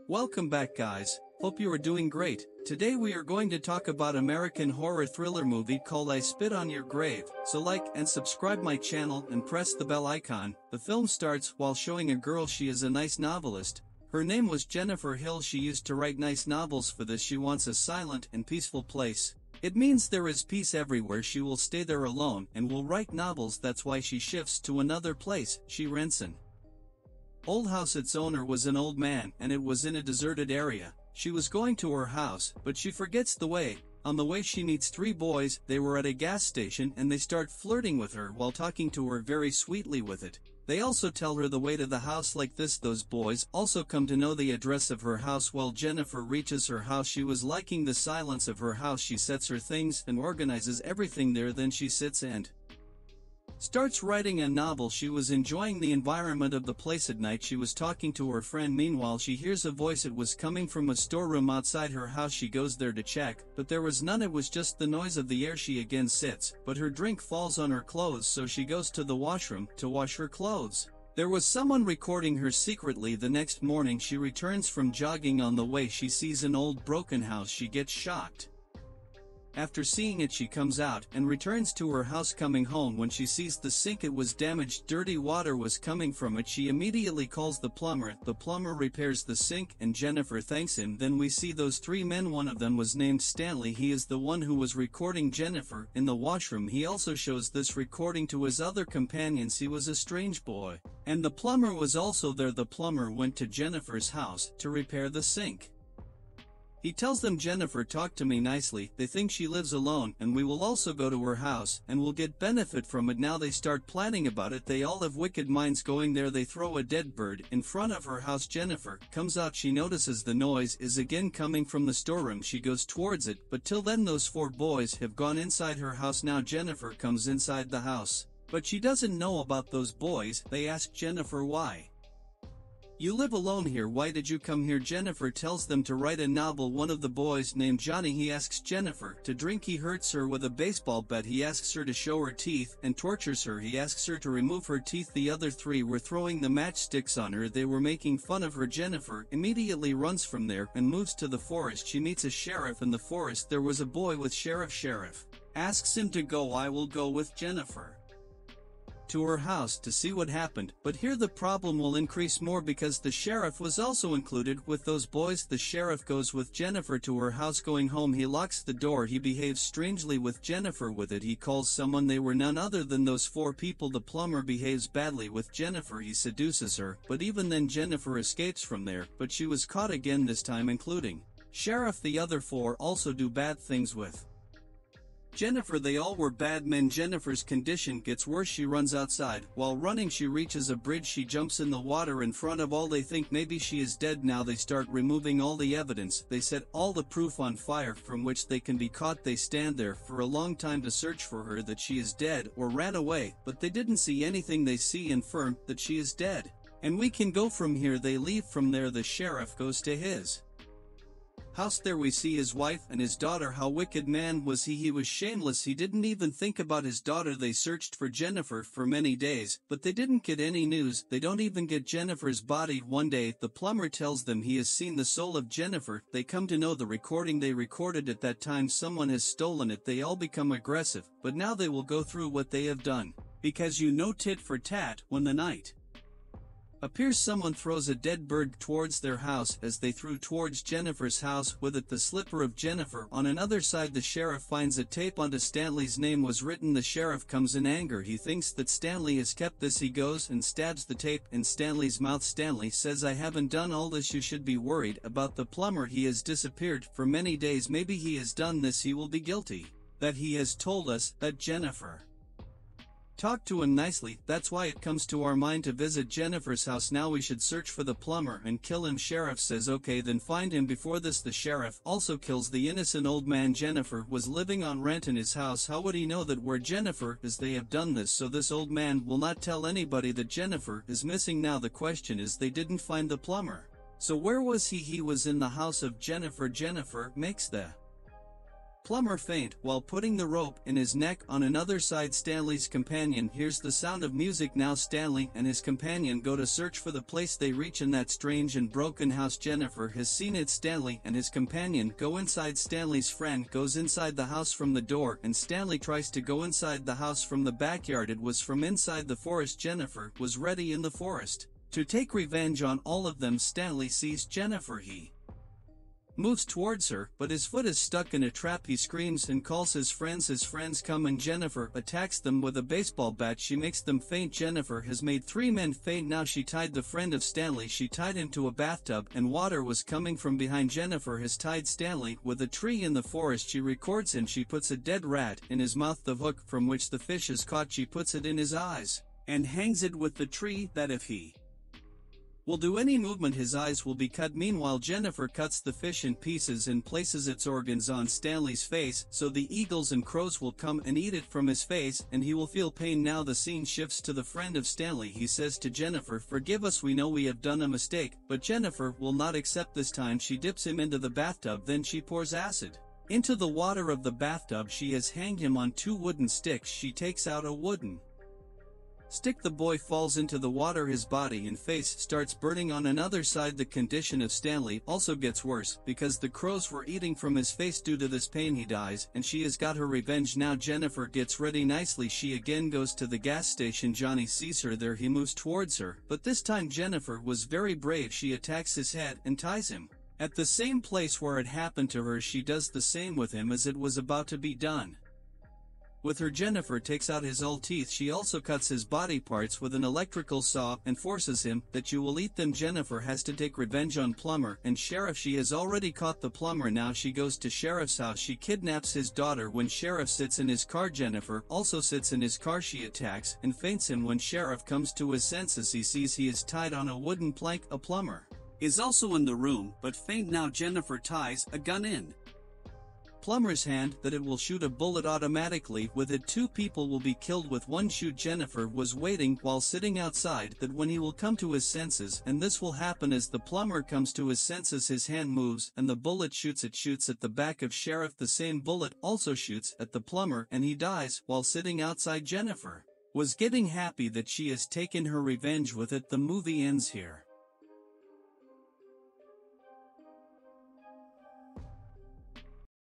Welcome back guys, hope you are doing great. Today we are going to talk about American horror thriller movie called I Spit on Your Grave, so like and subscribe my channel and press the bell icon. The film starts while showing a girl she is a nice novelist. Her name was Jennifer Hill. She used to write nice novels. For this she wants a silent and peaceful place. It means there is peace everywhere. She will stay there alone and will write novels. That's why she shifts to another place. She rents an old house. Its owner was an old man, and it was in a deserted area. She was going to her house, but she forgets the way. On the way she meets three boys. They were at a gas station and they start flirting with her while talking to her very sweetly with it. They also tell her the way to the house like this. Those boys also come to know the address of her house. While Jennifer reaches her house, she was liking the silence of her house. She sets her things and organizes everything there. Then she sits and starts writing a novel. She was enjoying the environment of the place. At night she was talking to her friend. Meanwhile she hears a voice. It was coming from a storeroom outside her house. She goes there to check, but there was none. It was just the noise of the air. She again sits, but her drink falls on her clothes, so she goes to the washroom to wash her clothes. There was someone recording her secretly. The next morning she returns from jogging. On the way she sees an old broken house. She gets shocked. After seeing it she comes out and returns to her house. Coming home, when she sees the sink, it was damaged. Dirty water was coming from it. She immediately calls the plumber. The plumber repairs the sink and Jennifer thanks him. Then we see those three men. One of them was named Stanley. He is the one who was recording Jennifer in the washroom. He also shows this recording to his other companions. He was a strange boy, and the plumber was also there. The plumber went to Jennifer's house to repair the sink. He tells them, Jennifer talked to me nicely. They think she lives alone, and we will also go to her house and will get benefit from it. Now they start planning about it. They all have wicked minds. Going there they throw a dead bird in front of her house. Jennifer comes out. She notices the noise is again coming from the storeroom. She goes towards it, but till then those four boys have gone inside her house. Now Jennifer comes inside the house, but she doesn't know about those boys. They ask Jennifer, why? You live alone here. Why did you come here? Jennifer tells them to write a novel. One of the boys named Johnny, he asks Jennifer to drink. He hurts her with a baseball bat. He asks her to show her teeth and tortures her. He asks her to remove her teeth. The other three were throwing the matchsticks on her. They were making fun of her. Jennifer immediately runs from there and moves to the forest. She meets a sheriff in the forest. There was a boy with sheriff. Sheriff asks him to go. I will go with Jennifer to her house to see what happened, but here the problem will increase more because the sheriff was also included with those boys. The sheriff goes with Jennifer to her house. Going home he locks the door. He behaves strangely with Jennifer with it. He calls someone. They were none other than those four people. The plumber behaves badly with Jennifer. He seduces her, but even then Jennifer escapes from there, but she was caught again, this time including sheriff. The other four also do bad things with Jennifer. They all were bad men. Jennifer's condition gets worse. She runs outside. While running she reaches a bridge. She jumps in the water in front of all. They think maybe she is dead. Now they start removing all the evidence. They set all the proof on fire from which they can be caught. They stand there for a long time to search for her, that she is dead or ran away, but they didn't see anything. They see and confirm that she is dead. And we can go from here. They leave from there. The sheriff goes to his house. There we see his wife and his daughter. How wicked man was he? He was shameless. He didn't even think about his daughter. They searched for Jennifer for many days, but they didn't get any news. They don't even get Jennifer's body. One day the plumber tells them he has seen the soul of Jennifer. They come to know the recording they recorded at that time. Someone has stolen it. They all become aggressive, but now they will go through what they have done, because you know, tit for tat. When the night appears, someone throws a dead bird towards their house. As they threw towards Jennifer's house, with it the slipper of Jennifer. On another side the sheriff finds a tape. Onto Stanley's name was written. The sheriff comes in anger. He thinks that Stanley has kept this. He goes and stabs the tape in Stanley's mouth. Stanley says, I haven't done all this. You should be worried about the plumber. He has disappeared for many days. Maybe he has done this. He will be guilty that he has told us that Jennifer talk to him nicely. That's why it comes to our mind to visit Jennifer's house. Now we should search for the plumber and kill him. Sheriff says okay, then find him. Before this the sheriff also kills the innocent old man. Jennifer was living on rent in his house. How would he know that where Jennifer is? They have done this so this old man will not tell anybody that Jennifer is missing. Now the question is, they didn't find the plumber, so where was he? He was in the house of Jennifer. Jennifer makes the Plumber faint while putting the rope in his neck. On another side, Stanley's companion hears the sound of music. Now Stanley and his companion go to search for the place. They reach in that strange and broken house. Jennifer has seen it. Stanley and his companion go inside. Stanley's friend goes inside the house from the door, and Stanley tries to go inside the house from the backyard. It was from inside the forest. Jennifer was ready in the forest to take revenge on all of them. Stanley sees Jennifer. He moves towards her, but his foot is stuck in a trap. He screams and calls his friends. His friends come and Jennifer attacks them with a baseball bat. She makes them faint. Jennifer has made 3 men faint. Now she tied the friend of Stanley. She tied him to a bathtub, and water was coming from behind. Jennifer has tied Stanley with a tree in the forest. She records him. She puts a dead rat in his mouth. The hook from which the fish is caught, she puts it in his eyes and hangs it with the tree, that if he will do any movement his eyes will be cut. Meanwhile, Jennifer cuts the fish in pieces and places its organs on Stanley's face, so the eagles and crows will come and eat it from his face, and he will feel pain. Now the scene shifts to the friend of Stanley. He says to Jennifer, "Forgive us, we know we have done a mistake," but Jennifer will not accept this time. She dips him into the bathtub, then she pours acid into the water of the bathtub. She has hanged him on 2 wooden sticks. She takes out a wooden stick. The boy falls into the water. His body and face starts burning. On another side, the condition of Stanley also gets worse because the crows were eating from his face. Due to this pain he dies, and she has got her revenge. Now Jennifer gets ready nicely. She again goes to the gas station. Johnny sees her there. He moves towards her, but this time Jennifer was very brave. She attacks his head and ties him at the same place where it happened to her. She does the same with him as it was about to be done with her. Jennifer takes out his old teeth. She also cuts his body parts with an electrical saw and forces him that you will eat them. Jennifer has to take revenge on Plumber and Sheriff. She has already caught the Plumber. Now she goes to Sheriff's house. She kidnaps his daughter. When Sheriff sits in his car, Jennifer also sits in his car. She attacks and faints him. When Sheriff comes to his senses, he sees he is tied on a wooden plank. A plumber is also in the room, but faint. Now Jennifer ties a gun in Plumber's hand that it will shoot a bullet automatically. With it, 2 people will be killed with 1 shoot. Jennifer was waiting while sitting outside that when he will come to his senses, and this will happen as the plumber comes to his senses. His hand moves and the bullet shoots. It shoots at the back of Sheriff. The same bullet also shoots at the plumber and he dies while sitting outside. Jennifer was getting happy that she has taken her revenge with it. The movie ends here.